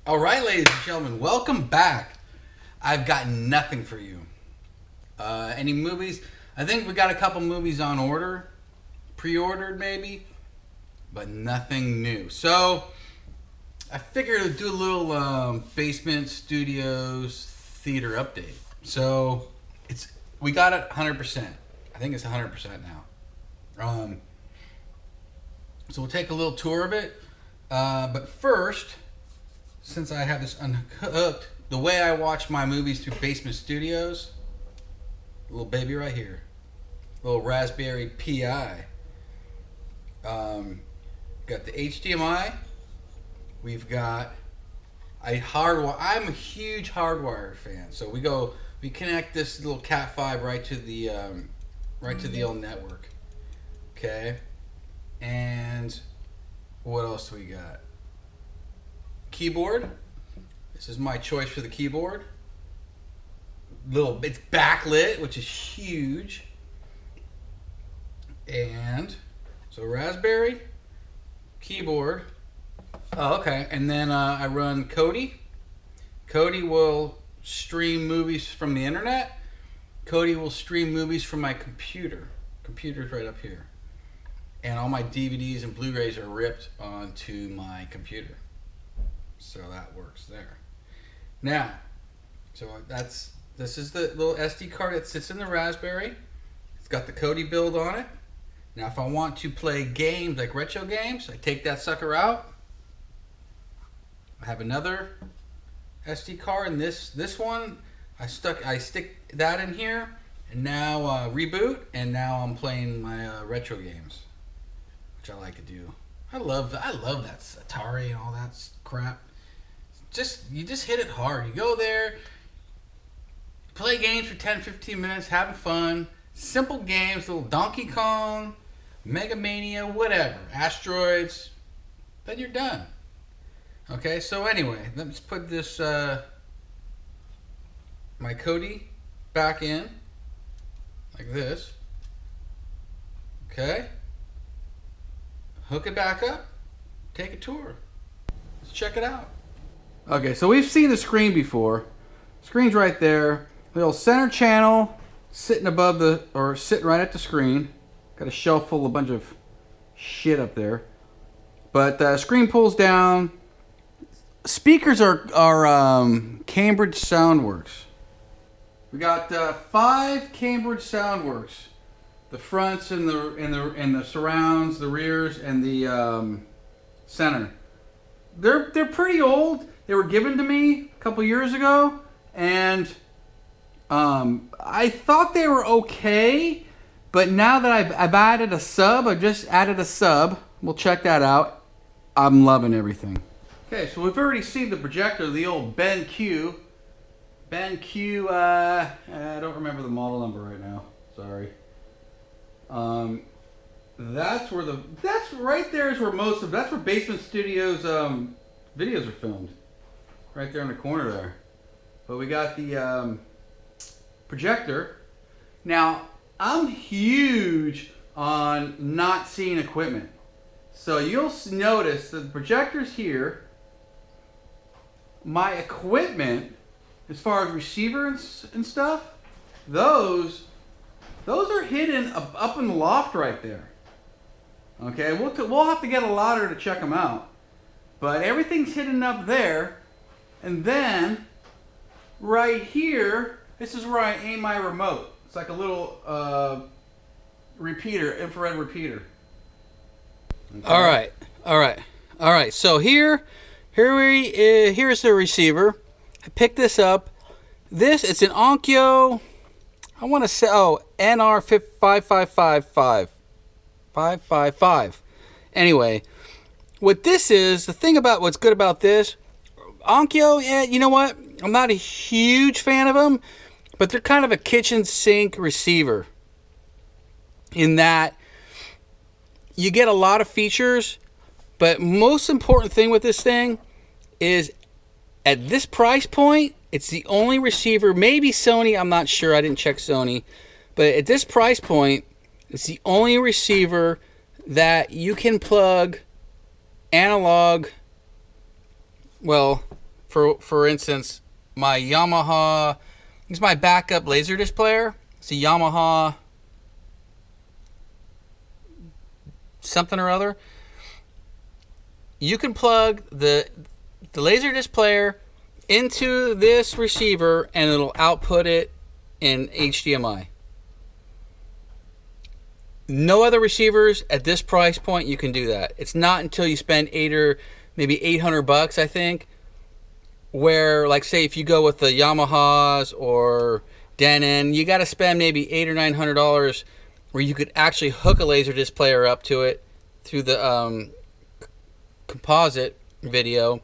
All right, ladies and gentlemen, welcome back. I've got nothing for you. Any movies? I think we got a couple movies on order, pre-ordered maybe, but nothing new. So I figured I'd do a little Basement Studios theater update. So we got it 100%. I think it's 100% now. So we'll take a little tour of it. But first, since I have this unhooked, the way I watch my movies through Basement Studios, little baby right here, little Raspberry Pi. Got the HDMI. We've got a hardwire. I'm a huge hardwire fan, so we connect this little Cat 5 right to the old network. Okay, and what else do we got? Keyboard. This is my choice for the keyboard. It's backlit, which is huge. And so Raspberry, keyboard. Oh, okay. And then I run Kodi. Kodi will stream movies from the internet. Kodi will stream movies from my computer. Computer's right up here. And all my DVDs and Blu-rays are ripped onto my computer. So that works there. Now, this is the little SD card that sits in the Raspberry. It's got the Kodi build on it. Now, if I want to play games like retro games, I take that sucker out. I have another SD card, and this one I stick that in here, and now reboot, and now I'm playing my retro games, which I like to do. I love that Atari and all that crap. You just hit it hard. You go there, play games for 10-15 minutes, having fun. Simple games, little Donkey Kong, Mega Mania, whatever, Asteroids. Then you're done. Okay, so anyway, let's put this my Kodi back in like this. Okay, hook it back up, take a tour. Let's check it out. Okay, so we've seen the screen before. Screen's right there. Little center channel sitting sitting right at the screen. Got a shelf full of a bunch of shit up there. But screen pulls down. Speakers are Cambridge Soundworks. We got 5 Cambridge Soundworks. The fronts and the surrounds, the rears, and the center. They're pretty old. They were given to me a couple years ago, and I thought they were okay, but now that I've added a sub, I've just added a sub. We'll check that out. I'm loving everything. Okay, so we've already seen the projector, the old BenQ. BenQ, I don't remember the model number right now. Sorry. That's right there is where that's where Basement Studios videos are filmed. Right there in the corner there. But we got the projector. Now, I'm huge on not seeing equipment. So you'll notice that the projector's here. My equipment, as far as receivers and stuff, those are hidden up in the loft right there. Okay, we'll have to get a ladder to check them out. But everything's hidden up there. And then, right here, this is where I aim my remote. It's like a little repeater, infrared repeater. Okay. All right. So here's the receiver. I picked this up. It's an Onkyo. I want to say NR 5555. Anyway, what this is, the thing about what's good about this, Onkyo, yeah, you know what? I'm not a huge fan of them, but they're kind of a kitchen sink receiver in that you get a lot of features, but most important thing with this thing is at this price point, it's the only receiver, maybe Sony, I'm not sure, I didn't check Sony, but at this price point, it's the only receiver that you can plug analog, well, For instance, my Yamaha, it's my backup Laserdisc player. It's a Yamaha something or other. You can plug the Laserdisc player into this receiver and it'll output it in HDMI. No other receivers at this price point you can do that. It's not until you spend maybe $800, I think, where, like, say if you go with the Yamahas or Denon, you got to spend maybe $800 or $900 where you could actually hook a Laserdisc player up to it through the composite video,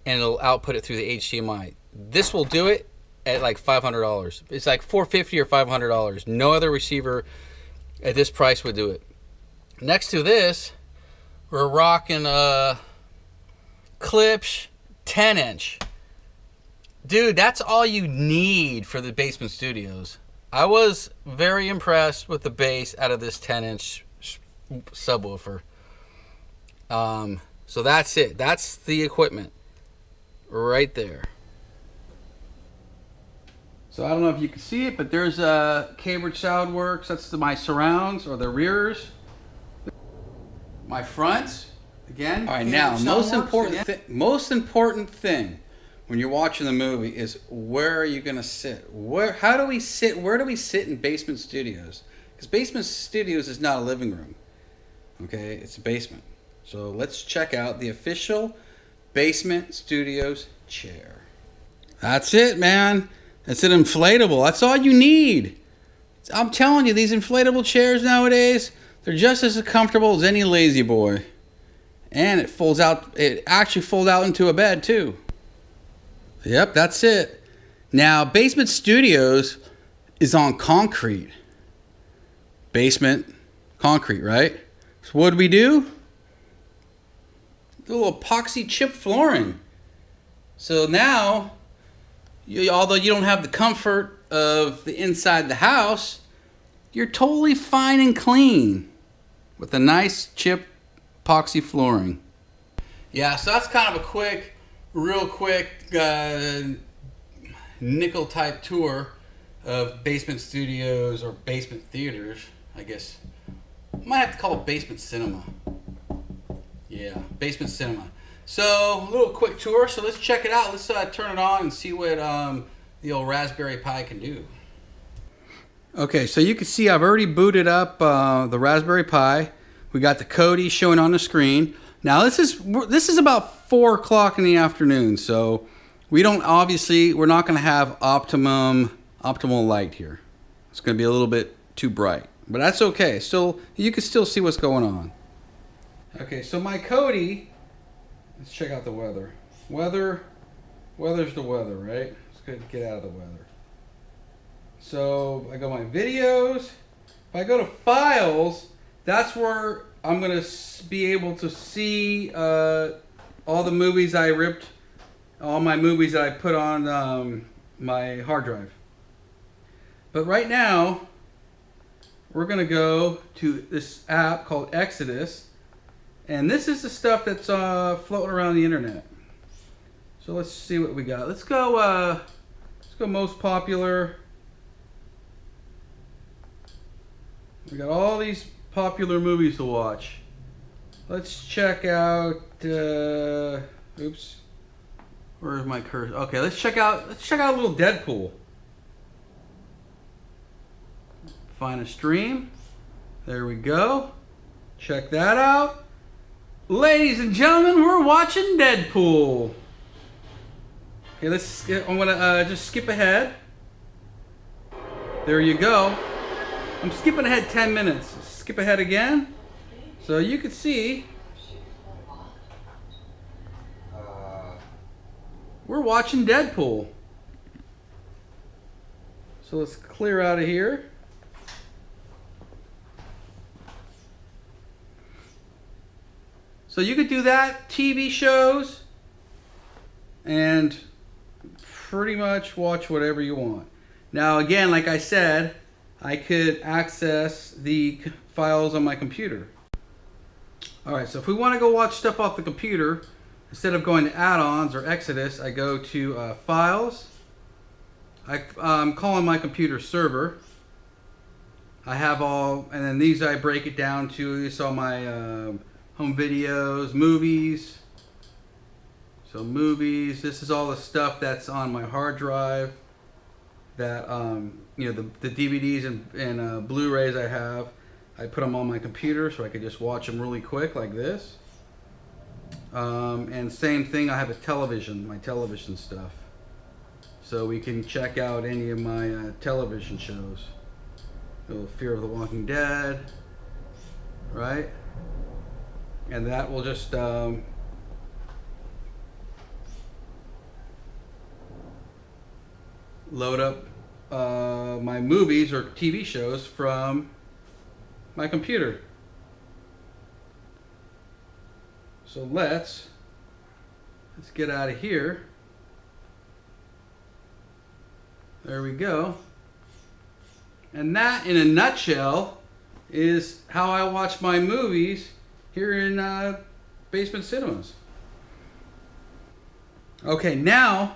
and it'll output it through the HDMI. This will do it at like $500. It's like $450 or $500. No other receiver at this price would do it. Next to this, we're rocking a Klipsch 10-inch. Dude, that's all you need for the Basement Studios. I was very impressed with the bass out of this 10-inch subwoofer. So that's it. That's the equipment right there. So I don't know if you can see it, but there's Cambridge Soundworks. That's my surrounds or the rears. My fronts, again. All right, now most important thing when you're watching the movie is where are you gonna sit? How do we sit? Where do we sit in Basement Studios? Because Basement Studios is not a living room. Okay, it's a basement. So let's check out the official Basement Studios chair. That's it, man. It's an inflatable. That's all you need. I'm telling you, these inflatable chairs nowadays, they're just as comfortable as any Lazy Boy. And it folds out. It actually folds out into a bed too. Yep, that's it. Now, Basement Studios is on concrete. Basement concrete, right? So what do? A little epoxy chip flooring. So now, although you don't have the comfort of the inside the house, you're totally fine and clean with a nice chip epoxy flooring. Yeah, so that's kind of a real quick nickel type tour of Basement Studios or Basement Theaters, I guess. Might have to call it Basement Cinema. Yeah, Basement Cinema. So, a little quick tour. So let's check it out. Let's turn it on and see what the old Raspberry Pi can do. Okay, so you can see I've already booted up the Raspberry Pi. We got the Kodi showing on the screen. Now this is about 4 o'clock in the afternoon, so we're not going to have optimal light here. It's going to be a little bit too bright, but that's okay. Still, you can still see what's going on. Okay, so my Kodi. Let's check out the weather. Weather's the weather, right? Let's go get out of the weather. So I go my videos. If I go to files, that's where I'm gonna be able to see all the movies I ripped, all my movies that I put on my hard drive. But right now, we're gonna go to this app called Exodus. And this is the stuff that's floating around the internet. So let's see what we got. Let's go most popular. We got all these popular movies to watch. Let's check out. Oops. Where's my cursor? Okay, let's check out a little Deadpool. Find a stream. There we go. Check that out. Ladies and gentlemen, we're watching Deadpool. Okay, I'm gonna just skip ahead. There you go. I'm skipping ahead 10 minutes. Skip ahead again. So you can see we're watching Deadpool. So let's clear out of here. So you could do that, TV shows, and pretty much watch whatever you want. Now again, like I said, I could access the files on my computer. Alright, so if we want to go watch stuff off the computer, instead of going to add-ons or Exodus, I go to Files. I'm calling my computer Server. I have all, and then these I break it down to. You saw my home videos, movies. So movies, this is all the stuff that's on my hard drive. That, you know, the DVDs and Blu-rays I have. I put them on my computer so I could just watch them really quick like this. And same thing, I have a television, my television stuff. So we can check out any of my television shows. Fear of the Walking Dead, right? And that will just load up my movies or TV shows from my computer. So let's get out of here. There we go. And that, in a nutshell, is how I watch my movies here in Basement Cinemas. Okay, now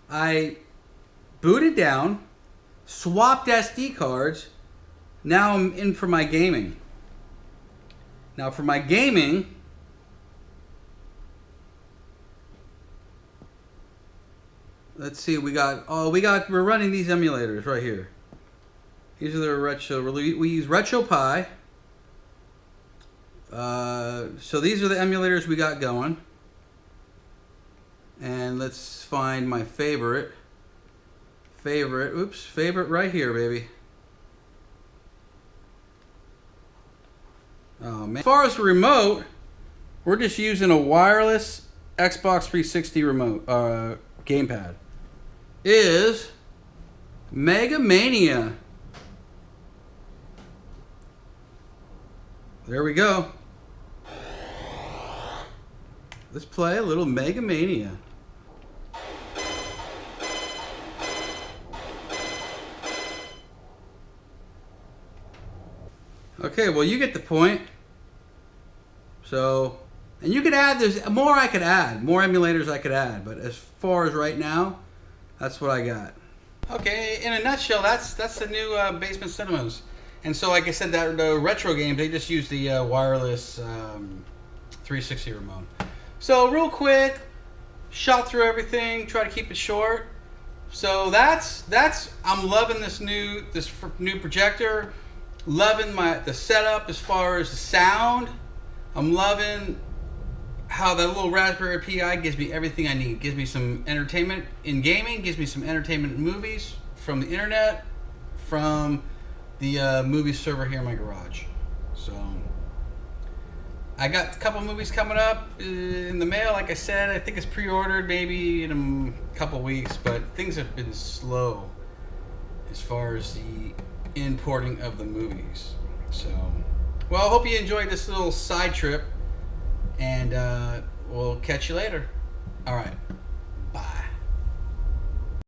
I booted down, swapped SD cards. Now I'm in for my gaming. Now for my gaming, let's see, we're running these emulators right here. These are the retro. We use Raspberri Pi. So these are the emulators we got going. And let's find my favorite. Favorite right here, baby. Oh man. As far as the remote, we're just using a wireless Xbox 360 remote gamepad. Is Mega Mania. There we go. Let's play a little Mega Mania. Okay, well you get the point. So, and you could add, there's more I could add, more emulators I could add, but as far as right now, that's what I got. Okay, in a nutshell, that's the new Basement Cinemas. And so, like I said, that the retro games, they just use the wireless 360 remote. So, real quick, shot through everything, try to keep it short. So that's I'm loving this new projector. Loving the setup as far as the sound. I'm loving how that little Raspberry Pi gives me everything I need. Gives me some entertainment in gaming, gives me some entertainment in movies from the internet, from the movie server here in my garage. So I got a couple movies coming up in the mail. Like I said, I think it's pre-ordered maybe in a couple weeks, but things have been slow as far as the importing of the movies. So, well, I hope you enjoyed this little side trip, and we'll catch you later. All right.